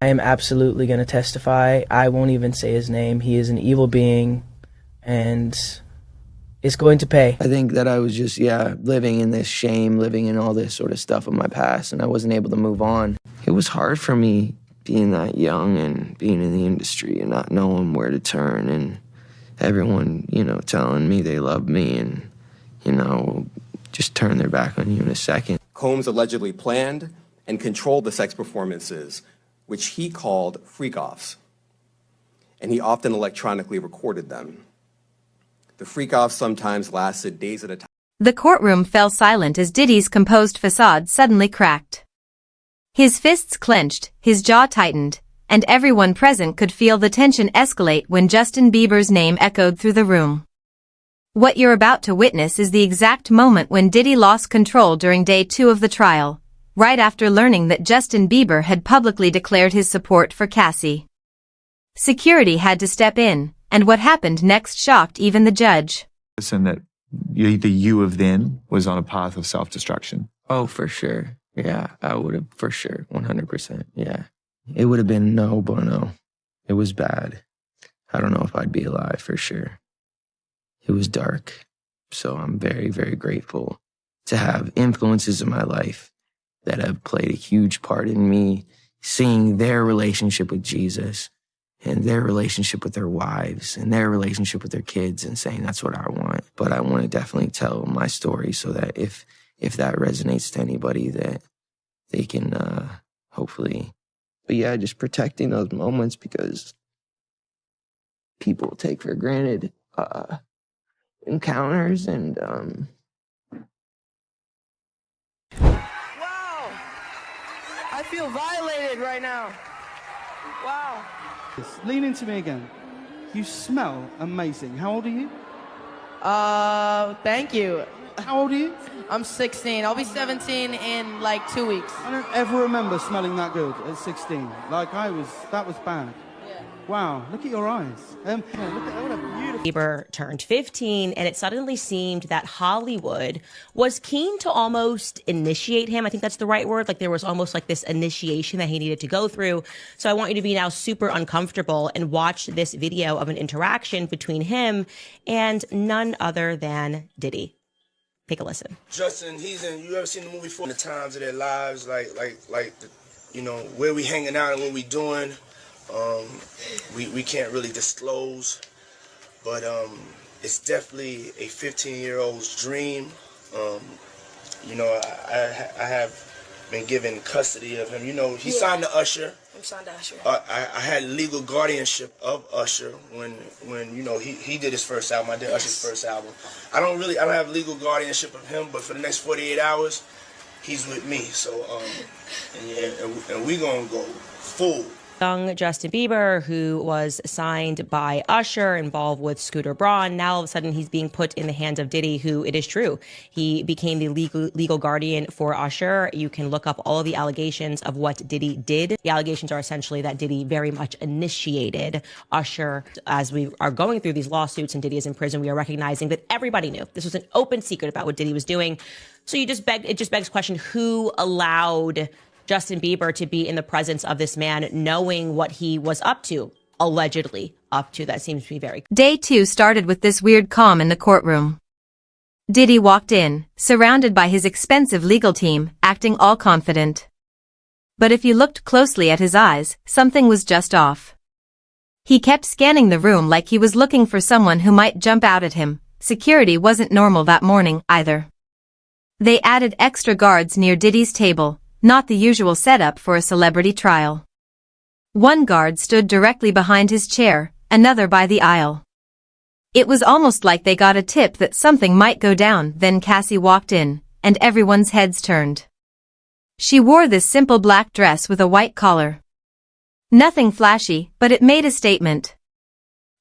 I am absolutely going to testify. I won't even say his name. He is an evil being, and it's going to pay. I think that I was just, living in this shame, living in all this sort of stuff of my past, and I wasn't able to move on. It was hard for me being that young and being in the industry and not knowing where to turn, and everyone, telling me they love me and, just turn their back on you in a second. Combs allegedly planned and controlled the sex performances, which he called freak-offs, and he often electronically recorded them. The freak-offs sometimes lasted days at a time. The courtroom fell silent as Diddy's composed facade suddenly cracked. His fists clenched, his jaw tightened, and everyone present could feel the tension escalate when Justin Bieber's name echoed through the room. What you're about to witness is the exact moment when Diddy lost control during day 2 of the trial, right after learning that Justin Bieber had publicly declared his support for Cassie. Security had to step in, and what happened next shocked even the judge. And that the you of then was on a path of self-destruction. Oh, for sure. Yeah, I would have, for sure, 100%, yeah. It would have been no bueno. It was bad. I don't know if I'd be alive, for sure. It was dark. So I'm very, very grateful to have influences in my life that have played a huge part in me seeing their relationship with Jesus and their relationship with their wives and their relationship with their kids and saying that's what I want. But I want to definitely tell my story so that if that resonates to anybody, that they can hopefully, but yeah, just protecting those moments because people take for granted encounters and Wow! I feel violated right now. Wow. Lean into me again. You smell amazing. How old are you? Thank you. How old are you? I'm 16. I'll be 17 in like 2 weeks. I don't ever remember smelling that good at 16. Like that was bad. Yeah. Wow, look at your eyes. Look at what a beautiful... Bieber turned 15, and it suddenly seemed that Hollywood was keen to almost initiate him. I think that's the right word. Like there was almost like this initiation that he needed to go through. So I want you to be now super uncomfortable and watch this video of an interaction between him and none other than Diddy. Take a listen. Justin, you ever seen the movie For the Times of Their Lives? Like, where we hanging out and what we doing. We can't really disclose, but it's definitely a 15-year-old's dream. I have been given custody of him. He signed to Usher. I'm signed to Usher. I had legal guardianship of Usher when he did his first album. I did Usher's first album. I don't have legal guardianship of him, but for the next 48 hours, he's with me. So and we gonna go full. Young Justin Bieber, who was signed by Usher, involved with Scooter Braun. Now all of a sudden he's being put in the hands of Diddy, who, it is true, he became the legal guardian for Usher. You can look up all of the allegations of what Diddy did. The allegations are essentially that Diddy very much initiated Usher. As we are going through these lawsuits and Diddy is in prison, we are recognizing that everybody knew. This was an open secret about what Diddy was doing. So it just begs the question, who allowed Justin Bieber to be in the presence of this man, knowing what he was up to, allegedly up to? That seems to be very... Day 2 started with this weird calm in the courtroom. Diddy walked in, surrounded by his expensive legal team, acting all confident. But if you looked closely at his eyes, something was just off. He kept scanning the room like he was looking for someone who might jump out at him. Security wasn't normal that morning, either. They added extra guards near Diddy's table, not the usual setup for a celebrity trial. One guard stood directly behind his chair, another by the aisle. It was almost like they got a tip that something might go down. Then Cassie walked in, and everyone's heads turned. She wore this simple black dress with a white collar. Nothing flashy, but it made a statement.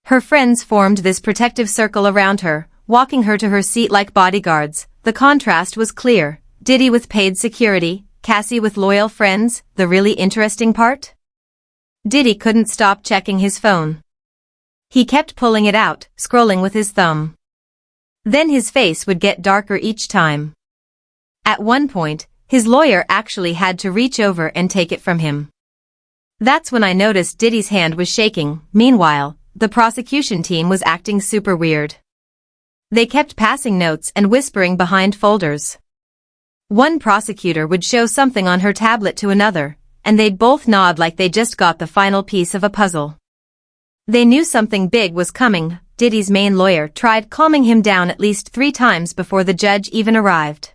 Her friends formed this protective circle around her, walking her to her seat like bodyguards. The contrast was clear. Diddy with paid security, Cassie with loyal friends. The really interesting part? Diddy couldn't stop checking his phone. He kept pulling it out, scrolling with his thumb. Then his face would get darker each time. At one point, his lawyer actually had to reach over and take it from him. That's when I noticed Diddy's hand was shaking. Meanwhile, the prosecution team was acting super weird. They kept passing notes and whispering behind folders. One prosecutor would show something on her tablet to another, and they'd both nod like they just got the final piece of a puzzle. They knew something big was coming. Diddy's main lawyer tried calming him down at least 3 times before the judge even arrived.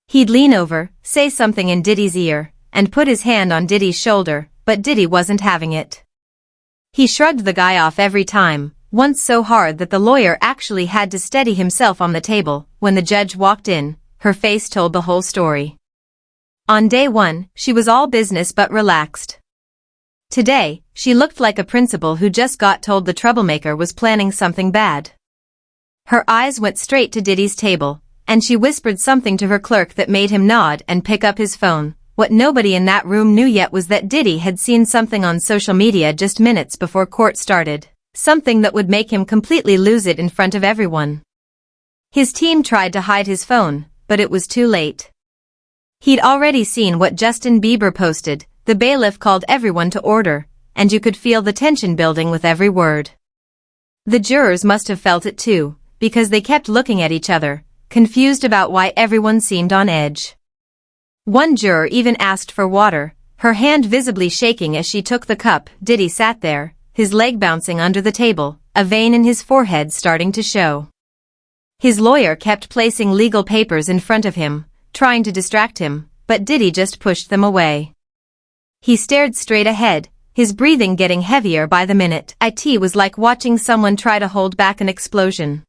He'd lean over, say something in Diddy's ear, and put his hand on Diddy's shoulder, but Diddy wasn't having it. He shrugged the guy off every time, once so hard that the lawyer actually had to steady himself on the table. When the judge walked in, her face told the whole story. On day 1, she was all business but relaxed. Today, she looked like a principal who just got told the troublemaker was planning something bad. Her eyes went straight to Diddy's table, and she whispered something to her clerk that made him nod and pick up his phone. What nobody in that room knew yet was that Diddy had seen something on social media just minutes before court started, something that would make him completely lose it in front of everyone. His team tried to hide his phone, but it was too late. He'd already seen what Justin Bieber posted. The bailiff called everyone to order, and you could feel the tension building with every word. The jurors must have felt it too, because they kept looking at each other, confused about why everyone seemed on edge. One juror even asked for water, her hand visibly shaking as she took the cup. Diddy sat there, his leg bouncing under the table, a vein in his forehead starting to show. His lawyer kept placing legal papers in front of him, trying to distract him, but Diddy just pushed them away. He stared straight ahead, his breathing getting heavier by the minute. It was like watching someone try to hold back an explosion.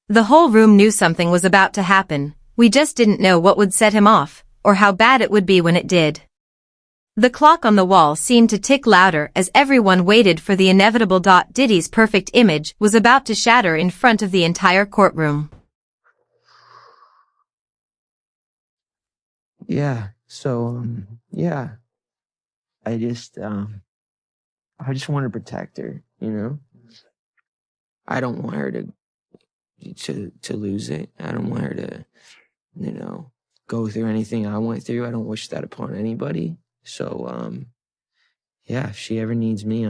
The whole room knew something was about to happen, we just didn't know what would set him off, or how bad it would be when it did. The clock on the wall seemed to tick louder as everyone waited for the inevitable. Diddy's perfect image was about to shatter in front of the entire courtroom. Yeah, so, yeah. I just want to protect her, you know? I don't want her to lose it. I don't want her to, you know, go through anything I went through. I don't wish that upon anybody. So, yeah, if she ever needs me,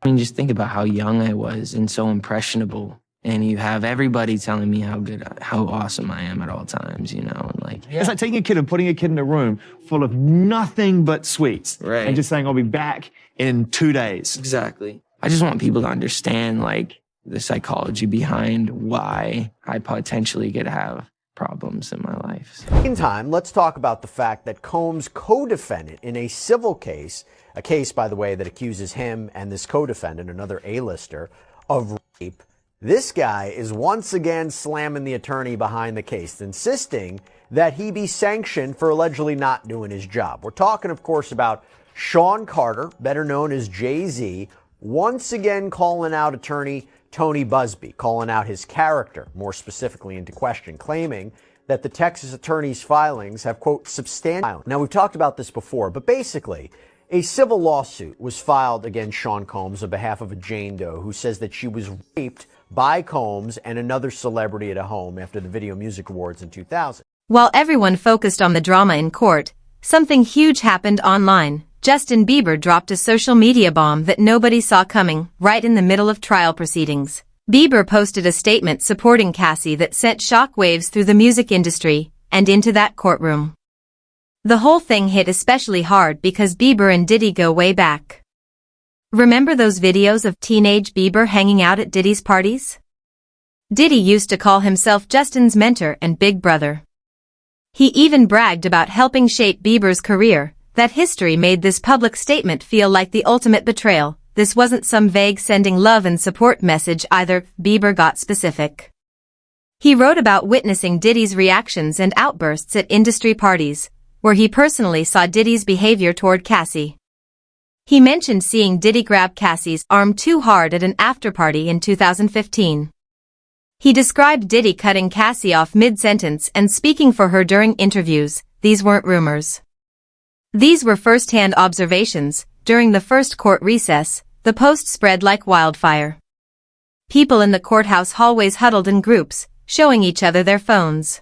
just think about how young I was and so impressionable. And you have everybody telling me how awesome I am at all times, you know, and like. Yeah. It's like taking a kid and putting a kid in a room full of nothing but sweets. Right. And just saying, I'll be back in 2 days. Exactly. I just want people to understand, like, the psychology behind why I potentially could have problems in my life. So. In time, let's talk about the fact that Combs' co-defendant in a civil case, a case, by the way, that accuses him and this co-defendant, another A-lister, of rape. This guy is once again slamming the attorney behind the case, insisting that he be sanctioned for allegedly not doing his job. We're talking, of course, about Sean Carter, better known as Jay-Z, once again calling out attorney Tony Busby, calling out his character, more specifically into question, claiming that the Texas attorney's filings have, quote, substantial. Now, we've talked about this before, but basically, a civil lawsuit was filed against Sean Combs on behalf of a Jane Doe who says that she was raped by Combs and another celebrity at a home after the Video Music Awards in 2000. While everyone focused on the drama in court, something huge happened online. Justin Bieber dropped a social media bomb that nobody saw coming, right in the middle of trial proceedings. Bieber posted a statement supporting Cassie that sent shockwaves through the music industry and into that courtroom. The whole thing hit especially hard because Bieber and Diddy go way back. Remember those videos of teenage Bieber hanging out at Diddy's parties? Diddy used to call himself Justin's mentor and big brother. He even bragged about helping shape Bieber's career. That history made this public statement feel like the ultimate betrayal. This wasn't some vague sending love and support message either. Bieber got specific. He wrote about witnessing Diddy's reactions and outbursts at industry parties, where he personally saw Diddy's behavior toward Cassie. He mentioned seeing Diddy grab Cassie's arm too hard at an after-party in 2015. He described Diddy cutting Cassie off mid-sentence and speaking for her during interviews. These weren't rumors. These were first-hand observations. During the first court recess, the post spread like wildfire. People in the courthouse hallways huddled in groups, showing each other their phones.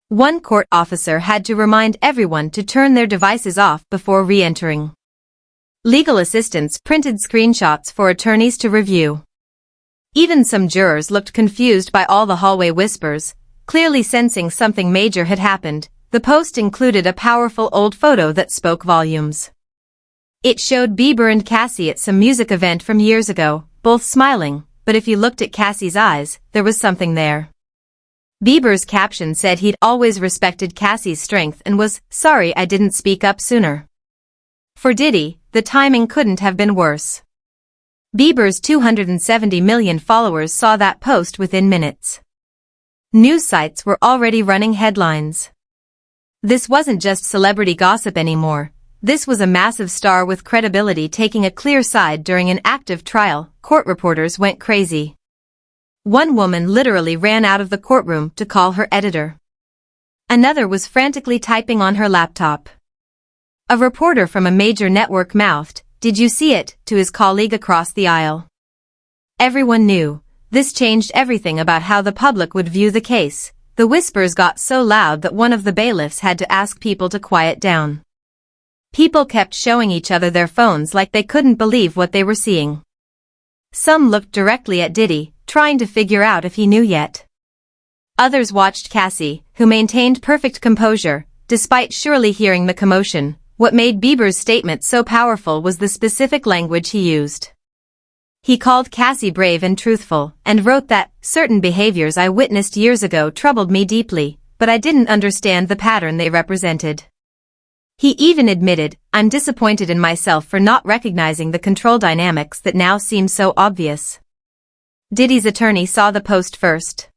One court officer had to remind everyone to turn their devices off before re-entering. Legal assistants printed screenshots for attorneys to review. Even some jurors looked confused by all the hallway whispers, clearly sensing something major had happened. The post included a powerful old photo that spoke volumes. It showed Bieber and Cassie at some music event from years ago, both smiling, but if you looked at Cassie's eyes, there was something there. Bieber's caption said he'd always respected Cassie's strength and was sorry I didn't speak up sooner. For Diddy, the timing couldn't have been worse. Bieber's 270 million followers saw that post within minutes. News sites were already running headlines. This wasn't just celebrity gossip anymore. This was a massive star with credibility taking a clear side during an active trial. Court reporters went crazy. One woman literally ran out of the courtroom to call her editor. Another was frantically typing on her laptop. A reporter from a major network mouthed, "Did you see it?" to his colleague across the aisle. Everyone knew. This changed everything about how the public would view the case. The whispers got so loud that one of the bailiffs had to ask people to quiet down. People kept showing each other their phones like they couldn't believe what they were seeing. Some looked directly at Diddy, trying to figure out if he knew yet. Others watched Cassie, who maintained perfect composure, despite surely hearing the commotion. What made Bieber's statement so powerful was the specific language he used. He called Cassie brave and truthful, and wrote that, "Certain behaviors I witnessed years ago troubled me deeply, but I didn't understand the pattern they represented." He even admitted, "I'm disappointed in myself for not recognizing the control dynamics that now seem so obvious." Diddy's attorney saw the post first.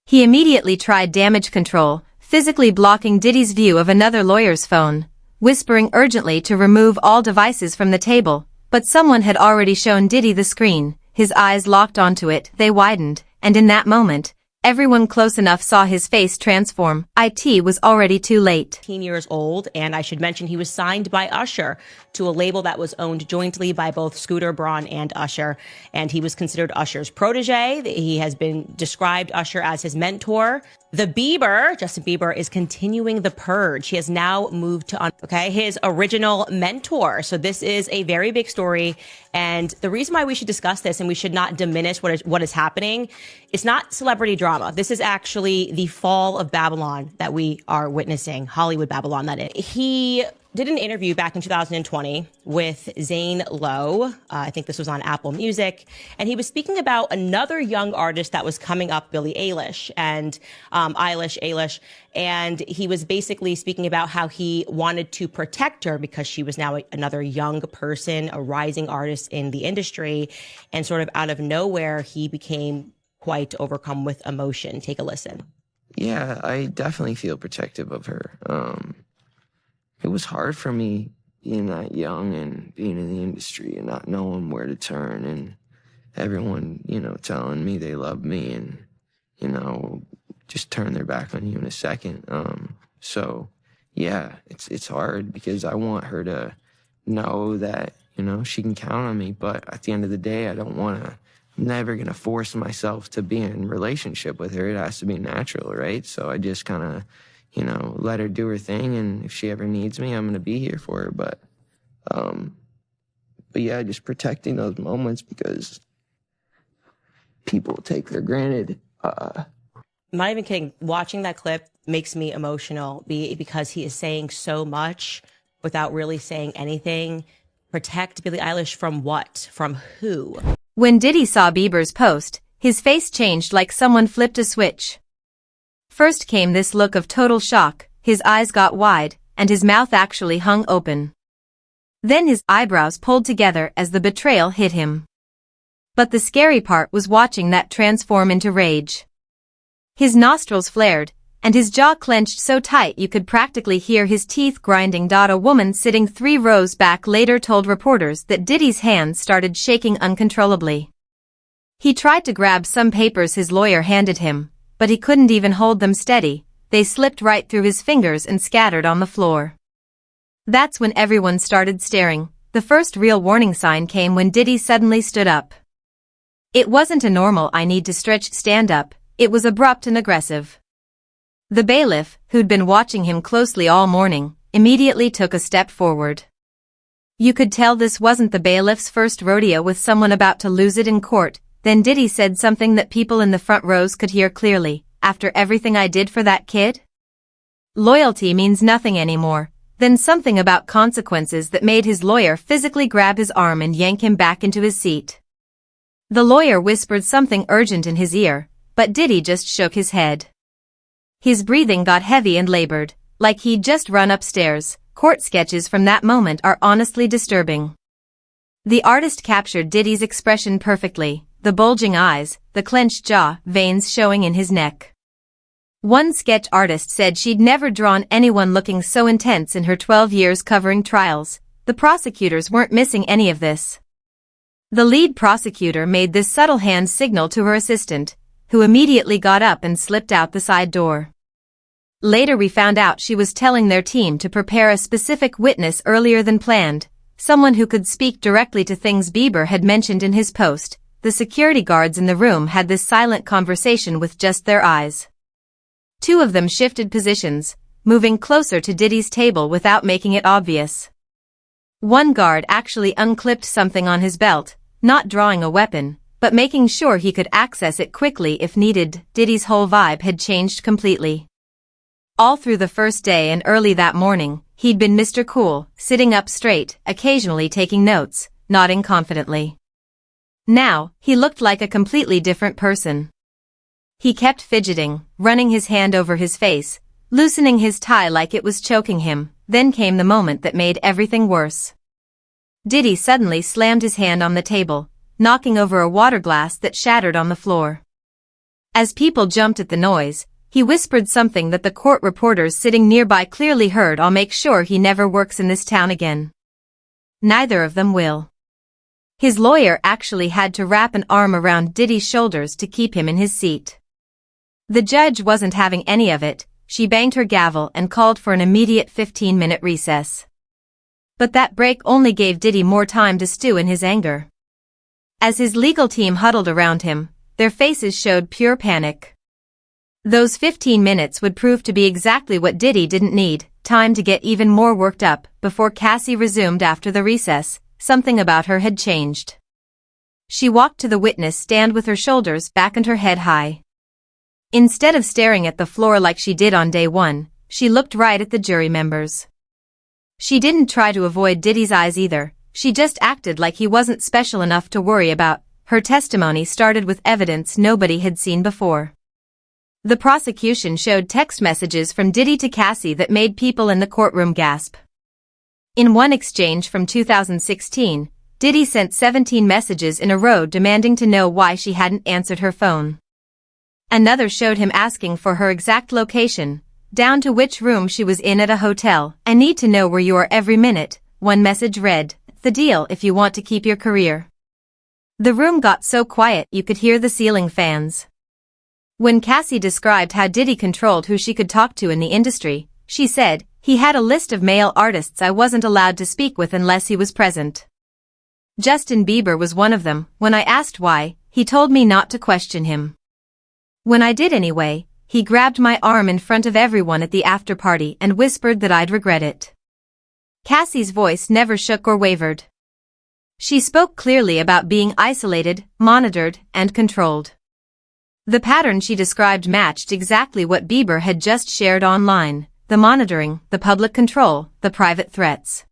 He immediately tried damage control, physically blocking Diddy's view of another lawyer's phone, whispering urgently to remove all devices from the table, but someone had already shown Diddy the screen. His eyes locked onto it, they widened, and in that moment, everyone close enough saw his face transform. It was already too late. 18 years old, and I should mention he was signed by Usher to a label that was owned jointly by both Scooter Braun and Usher, and he was considered Usher's protege. He has been described Usher as his mentor. Justin Bieber, is continuing the purge. He has now moved to, his original mentor. So this is a very big story. And the reason why we should discuss this and we should not diminish what is happening, it's not celebrity drama. This is actually the fall of Babylon that we are witnessing. Hollywood Babylon, that is. He did an interview back in 2020 with Zane Lowe. I think this was on Apple Music. And he was speaking about another young artist that was coming up, Billie Eilish, and Eilish. And he was basically speaking about how he wanted to protect her because she was now another young person, a rising artist in the industry. And sort of out of nowhere, he became quite overcome with emotion. Take a listen. Yeah, I definitely feel protective of her. It was hard for me being that young and being in the industry and not knowing where to turn, and everyone, telling me they love me and, just turn their back on you in a second. So yeah, it's hard because I want her to know that, she can count on me. But at the end of the day, I'm never going to force myself to be in a relationship with her. It has to be natural, right? So I just kind of, let her do her thing, and if she ever needs me, I'm going to be here for her. But yeah, just protecting those moments because people take for granted. I'm not even kidding. Watching that clip makes me emotional because he is saying so much without really saying anything. Protect Billie Eilish from what? From who? When Diddy saw Bieber's post, his face changed like someone flipped a switch. First came this look of total shock, his eyes got wide, and his mouth actually hung open. Then his eyebrows pulled together as the betrayal hit him. But the scary part was watching that transform into rage. His nostrils flared, and his jaw clenched so tight you could practically hear his teeth grinding. A woman sitting 3 rows back later told reporters that Diddy's hands started shaking uncontrollably. He tried to grab some papers his lawyer handed him, but he couldn't even hold them steady. They slipped right through his fingers and scattered on the floor. That's when everyone started staring. The first real warning sign came when Diddy suddenly stood up. It wasn't a normal "I need to stretch" stand up, it was abrupt and aggressive. The bailiff, who'd been watching him closely all morning, immediately took a step forward. You could tell this wasn't the bailiff's first rodeo with someone about to lose it in court. Then Diddy said something that people in the front rows could hear clearly. After everything I did for that kid? Loyalty means nothing anymore. Then something about consequences that made his lawyer physically grab his arm and yank him back into his seat. The lawyer whispered something urgent in his ear, but Diddy just shook his head. His breathing got heavy and labored, like he'd just run upstairs. Court sketches from that moment are honestly disturbing. The artist captured Diddy's expression perfectly, the bulging eyes, the clenched jaw, veins showing in his neck. One sketch artist said she'd never drawn anyone looking so intense in her 12 years covering trials. The prosecutors weren't missing any of this. The lead prosecutor made this subtle hand signal to her assistant, who immediately got up and slipped out the side door. Later we found out she was telling their team to prepare a specific witness earlier than planned, someone who could speak directly to things Bieber had mentioned in his post. The security guards in the room had this silent conversation with just their eyes. Two of them shifted positions, moving closer to Diddy's table without making it obvious. One guard actually unclipped something on his belt, not drawing a weapon, but making sure he could access it quickly if needed. Diddy's whole vibe had changed completely. All through the first day and early that morning, he'd been Mr. Cool, sitting up straight, occasionally taking notes, nodding confidently. Now, he looked like a completely different person. He kept fidgeting, running his hand over his face, loosening his tie like it was choking him. Then came the moment that made everything worse. Diddy suddenly slammed his hand on the table, knocking over a water glass that shattered on the floor. As people jumped at the noise, he whispered something that the court reporters sitting nearby clearly heard. I'll make sure he never works in this town again. Neither of them will. His lawyer actually had to wrap an arm around Diddy's shoulders to keep him in his seat. The judge wasn't having any of it. She banged her gavel and called for an immediate 15-minute recess. But that break only gave Diddy more time to stew in his anger. As his legal team huddled around him, their faces showed pure panic. Those 15 minutes would prove to be exactly what Diddy didn't need, time to get even more worked up. Before Cassie resumed after the recess, something about her had changed. She walked to the witness stand with her shoulders back and her head high. Instead of staring at the floor like she did on day one, she looked right at the jury members. She didn't try to avoid Diddy's eyes either, she just acted like he wasn't special enough to worry about. Her testimony started with evidence nobody had seen before. The prosecution showed text messages from Diddy to Cassie that made people in the courtroom gasp. In one exchange from 2016, Diddy sent 17 messages in a row demanding to know why she hadn't answered her phone. Another showed him asking for her exact location, down to which room she was in at a hotel. I need to know where you are every minute, one message read. The deal if you want to keep your career. The room got so quiet you could hear the ceiling fans. When Cassie described how Diddy controlled who she could talk to in the industry, she said, he had a list of male artists I wasn't allowed to speak with unless he was present. Justin Bieber was one of them. When I asked why, he told me not to question him. When I did anyway, he grabbed my arm in front of everyone at the after party and whispered that I'd regret it. Cassie's voice never shook or wavered. She spoke clearly about being isolated, monitored, and controlled. The pattern she described matched exactly what Bieber had just shared online, the monitoring, the public control, the private threats.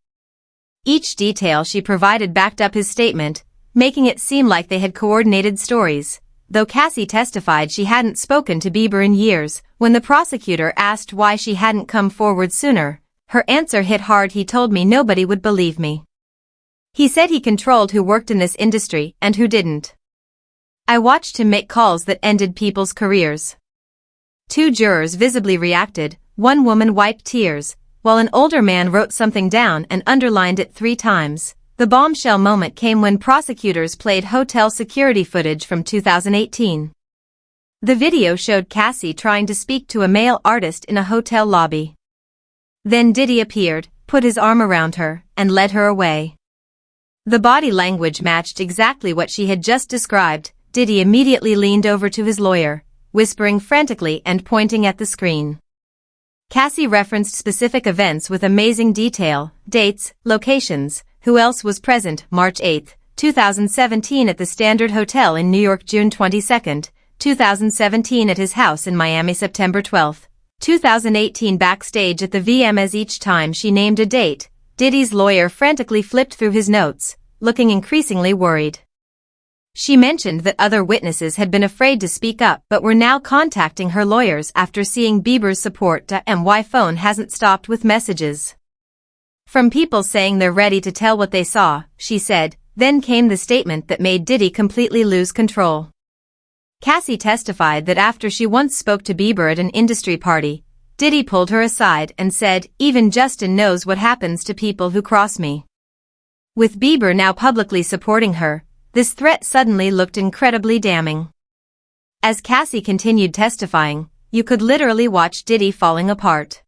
Each detail she provided backed up his statement, making it seem like they had coordinated stories. Though Cassie testified she hadn't spoken to Bieber in years, when the prosecutor asked why she hadn't come forward sooner, her answer hit hard. He told me nobody would believe me. He said he controlled who worked in this industry and who didn't. I watched him make calls that ended people's careers. Two jurors visibly reacted, one woman wiped tears, while an older man wrote something down and underlined it 3 times. The bombshell moment came when prosecutors played hotel security footage from 2018. The video showed Cassie trying to speak to a male artist in a hotel lobby. Then Diddy appeared, put his arm around her, and led her away. The body language matched exactly what she had just described. Diddy immediately leaned over to his lawyer, whispering frantically and pointing at the screen. Cassie referenced specific events with amazing detail, dates, locations, Who else was present? March 8, 2017 at the Standard Hotel in New York, June 22, 2017 at his house in Miami, September 12, 2018 backstage at the VMAs. Each time she named a date, Diddy's lawyer frantically flipped through his notes, looking increasingly worried. She mentioned that other witnesses had been afraid to speak up but were now contacting her lawyers after seeing Bieber's support and why phone hasn't stopped with messages from people saying they're ready to tell what they saw, she said. Then came the statement that made Diddy completely lose control. Cassie testified that after she once spoke to Bieber at an industry party, Diddy pulled her aside and said, "Even Justin knows what happens to people who cross me." With Bieber now publicly supporting her, this threat suddenly looked incredibly damning. As Cassie continued testifying, you could literally watch Diddy falling apart.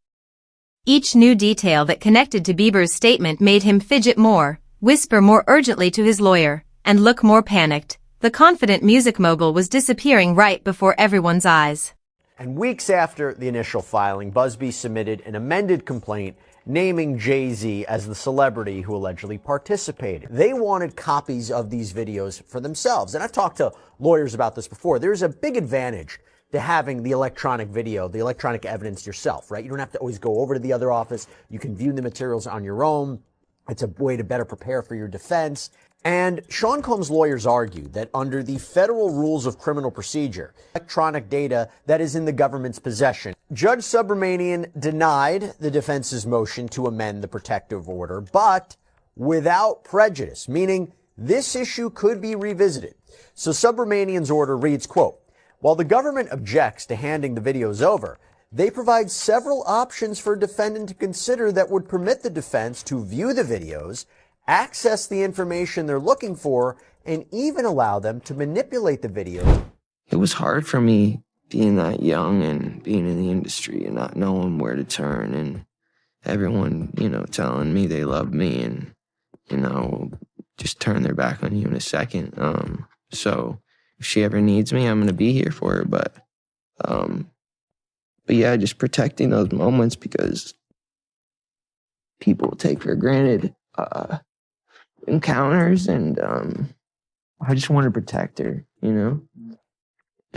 Each new detail that connected to Bieber's statement made him fidget more, whisper more urgently to his lawyer, and look more panicked. The confident music mogul was disappearing right before everyone's eyes. And weeks after the initial filing, Busby submitted an amended complaint naming Jay-Z as the celebrity who allegedly participated. They wanted copies of these videos for themselves. And I've talked to lawyers about this before. There's a big advantage to having the electronic video, the electronic evidence yourself, right? You don't have to always go over to the other office. You can view the materials on your own. It's a way to better prepare for your defense. And Sean Combs' lawyers argued that under the federal rules of criminal procedure, electronic data that is in the government's possession. Judge Subramanian denied the defense's motion to amend the protective order, but without prejudice, meaning this issue could be revisited. So Subramanian's order reads, quote, "While the government objects to handing the videos over, they provide several options for a defendant to consider that would permit the defense to view the videos, access the information they're looking for, and even allow them to manipulate the video." It was hard for me being that young and being in the industry and not knowing where to turn, and everyone, telling me they love me and, just turn their back on you in a second. So if she ever needs me, I'm going to be here for her. But yeah, just protecting those moments because people take for granted encounters, and I just want to protect her, I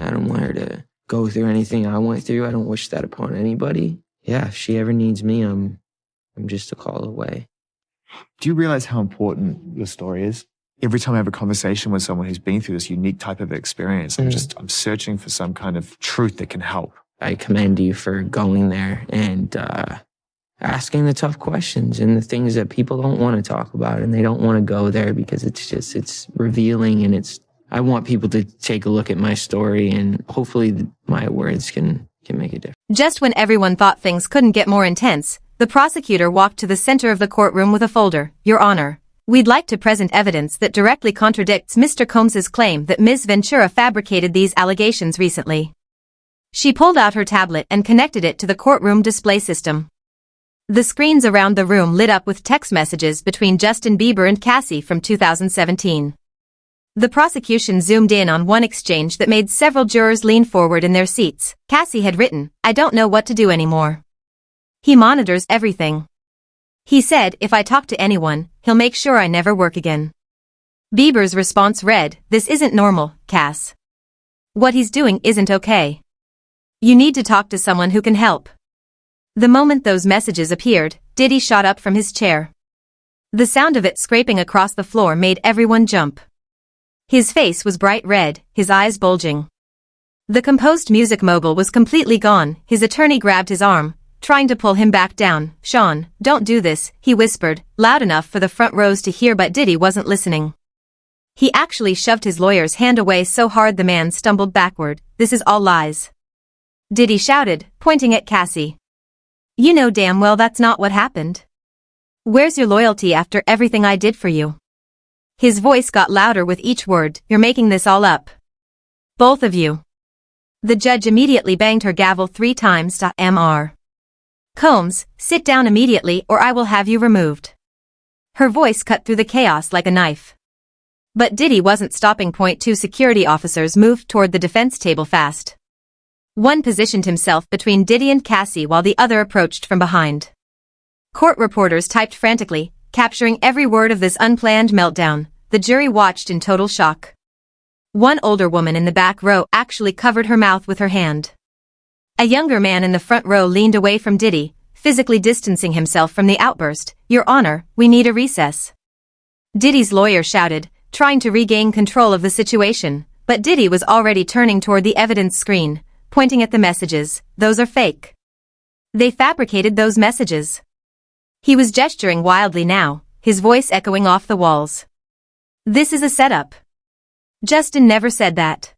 don't want her to go through anything I went through. I don't wish that upon anybody. Yeah, if she ever needs me, I'm just a call away. Do you realize how important your story is? Every time I have a conversation with someone who's been through this unique type of experience, I'm searching for some kind of truth that can help. I commend you for going there and asking the tough questions and the things that people don't want to talk about, and they don't want to go there because it's revealing, and I want people to take a look at my story, and hopefully my words can make a difference. Just when everyone thought things couldn't get more intense, the prosecutor walked to the center of the courtroom with a folder. "Your Honor, we'd like to present evidence that directly contradicts Mr. Combs's claim that Ms. Ventura fabricated these allegations recently." She pulled out her tablet and connected it to the courtroom display system. The screens around the room lit up with text messages between Justin Bieber and Cassie from 2017. The prosecution zoomed in on one exchange that made several jurors lean forward in their seats. Cassie had written, "I don't know what to do anymore. He monitors everything. He said if I talk to anyone, he'll make sure I never work again." Bieber's response read, "This isn't normal, Cass. What he's doing isn't okay. You need to talk to someone who can help." The moment those messages appeared, Diddy shot up from his chair. The sound of it scraping across the floor made everyone jump. His face was bright red, his eyes bulging. The composed music mogul was completely gone. His attorney grabbed his arm, trying to pull him back down. "Sean, don't do this," he whispered, loud enough for the front rows to hear, but Diddy wasn't listening. He actually shoved his lawyer's hand away so hard the man stumbled backward. "This is all lies," Diddy shouted, pointing at Cassie. "You know damn well that's not what happened. Where's your loyalty after everything I did for you?" His voice got louder with each word. "You're making this all up. Both of you." The judge immediately banged her gavel 3 times. "Mr. Combs, sit down immediately or I will have you removed." Her voice cut through the chaos like a knife. But Diddy wasn't stopping. 2 security officers moved toward the defense table fast. One positioned himself between Diddy and Cassie while the other approached from behind. Court reporters typed frantically, capturing every word of this unplanned meltdown. The jury watched in total shock. One older woman in the back row actually covered her mouth with her hand. A younger man in the front row leaned away from Diddy, physically distancing himself from the outburst. "Your Honor, we need a recess." Diddy's lawyer shouted, trying to regain control of the situation, but Diddy was already turning toward the evidence screen, pointing at the messages. "Those are fake. They fabricated those messages." He was gesturing wildly now, his voice echoing off the walls. "This is a setup. Justin never said that."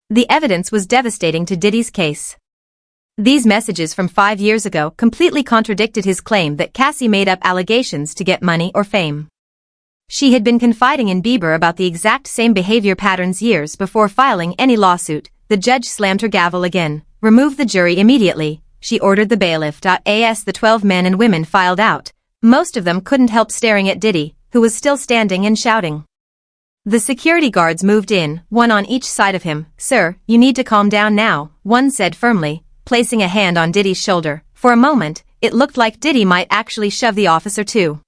The evidence was devastating to Diddy's case. These messages from 5 years ago completely contradicted his claim that Cassie made up allegations to get money or fame. She had been confiding in Bieber about the exact same behavior patterns years before filing any lawsuit. The judge slammed her gavel again. "Remove the jury immediately," she ordered the bailiff. As the 12 men and women filed out, most of them couldn't help staring at Diddy, who was still standing and shouting. The security guards moved in, one on each side of him. "Sir, you need to calm down now," one said firmly, placing a hand on Diddy's shoulder. For a moment, it looked like Diddy might actually shove the officer too.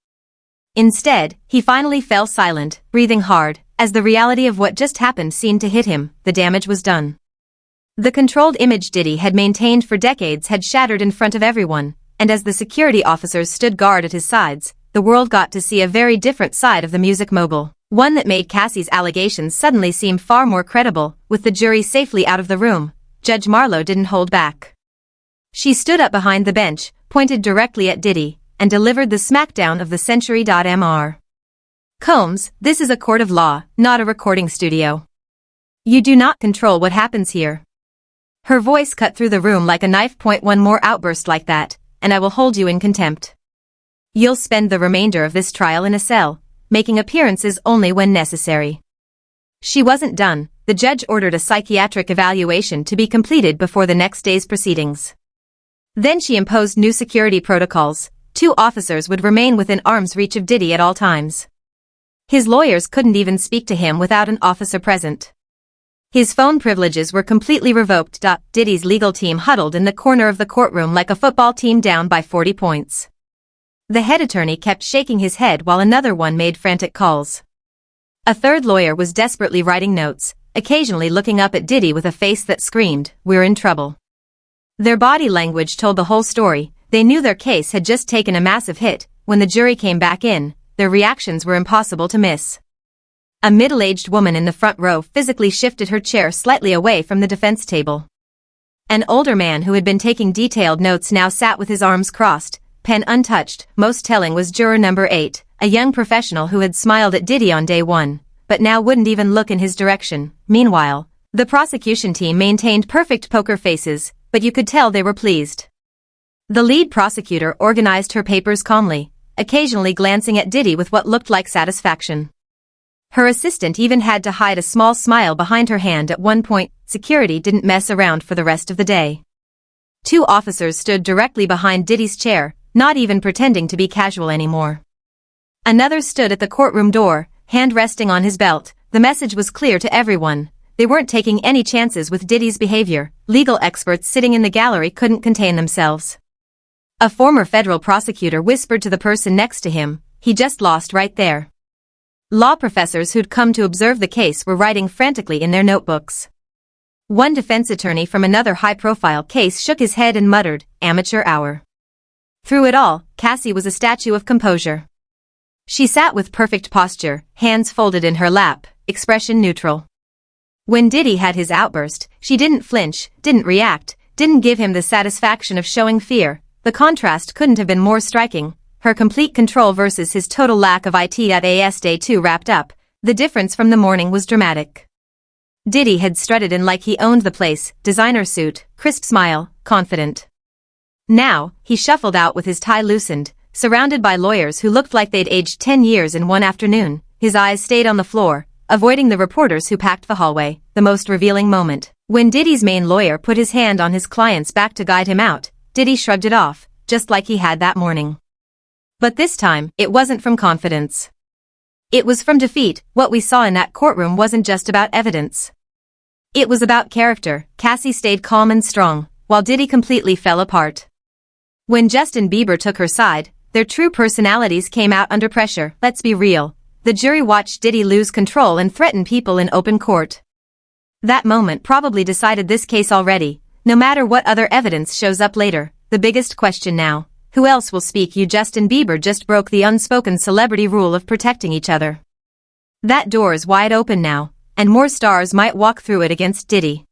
Instead, he finally fell silent, breathing hard, as the reality of what just happened seemed to hit him. The damage was done. The controlled image Diddy had maintained for decades had shattered in front of everyone, and as the security officers stood guard at his sides, the world got to see a very different side of the music mogul. One that made Cassie's allegations suddenly seem far more credible. With the jury safely out of the room, Judge Marlowe didn't hold back. She stood up behind the bench, pointed directly at Diddy, and delivered the smackdown of the century. Mr. Combs, this is a court of law, not a recording studio. You do not control what happens here. Her voice cut through the room like a knife. "One more outburst like that, and I will hold you in contempt. You'll spend the remainder of this trial in a cell, making appearances only when necessary." She wasn't done. The judge ordered a psychiatric evaluation to be completed before the next day's proceedings. Then she imposed new security protocols. 2 officers would remain within arm's reach of Diddy at all times. His lawyers couldn't even speak to him without an officer present. His phone privileges were completely revoked. Diddy's legal team huddled in the corner of the courtroom like a football team down by 40 points. The head attorney kept shaking his head while another one made frantic calls. A third lawyer was desperately writing notes, occasionally looking up at Diddy with a face that screamed, "We're in trouble." Their body language told the whole story. They knew their case had just taken a massive hit. When the jury came back in, their reactions were impossible to miss. A middle-aged woman in the front row physically shifted her chair slightly away from the defense table. An older man who had been taking detailed notes now sat with his arms crossed, pen untouched. Most telling was juror number 8, a young professional who had smiled at Diddy on day 1, but now wouldn't even look in his direction. Meanwhile, the prosecution team maintained perfect poker faces, but you could tell they were pleased. The lead prosecutor organized her papers calmly, occasionally glancing at Diddy with what looked like satisfaction. Her assistant even had to hide a small smile behind her hand at one point. Security didn't mess around for the rest of the day. 2 officers stood directly behind Diddy's chair, not even pretending to be casual anymore. Another stood at the courtroom door, hand resting on his belt. The message was clear to everyone. They weren't taking any chances with Diddy's behavior. Legal experts sitting in the gallery couldn't contain themselves. A former federal prosecutor whispered to the person next to him, "He just lost right there." Law professors who'd come to observe the case were writing frantically in their notebooks. One defense attorney from another high-profile case shook his head and muttered, "Amateur hour." Through it all, Cassie was a statue of composure. She sat with perfect posture, hands folded in her lap, expression neutral. When Diddy had his outburst, she didn't flinch, didn't react, didn't give him the satisfaction of showing fear. The contrast couldn't have been more striking. Her complete control versus his total lack of it. As day 2 wrapped up, the difference from the morning was dramatic. Diddy had strutted in like he owned the place, designer suit, crisp smile, confident. Now, he shuffled out with his tie loosened, surrounded by lawyers who looked like they'd aged 10 years in one afternoon. His eyes stayed on the floor, avoiding the reporters who packed the hallway. The most revealing moment. When Diddy's main lawyer put his hand on his client's back to guide him out, Diddy shrugged it off, just like he had that morning. But this time, it wasn't from confidence. It was from defeat. What we saw in that courtroom wasn't just about evidence. It was about character. Cassie stayed calm and strong, while Diddy completely fell apart. When Justin Bieber took her side, Their true personalities came out under pressure. Let's be real. The jury watched Diddy lose control and threaten people in open court. That moment probably decided this case already, no matter what other evidence shows up later. The biggest question now, who else will speak? You Justin Bieber just broke the unspoken celebrity rule of protecting each other. That door is wide open now, and more stars might walk through it against Diddy.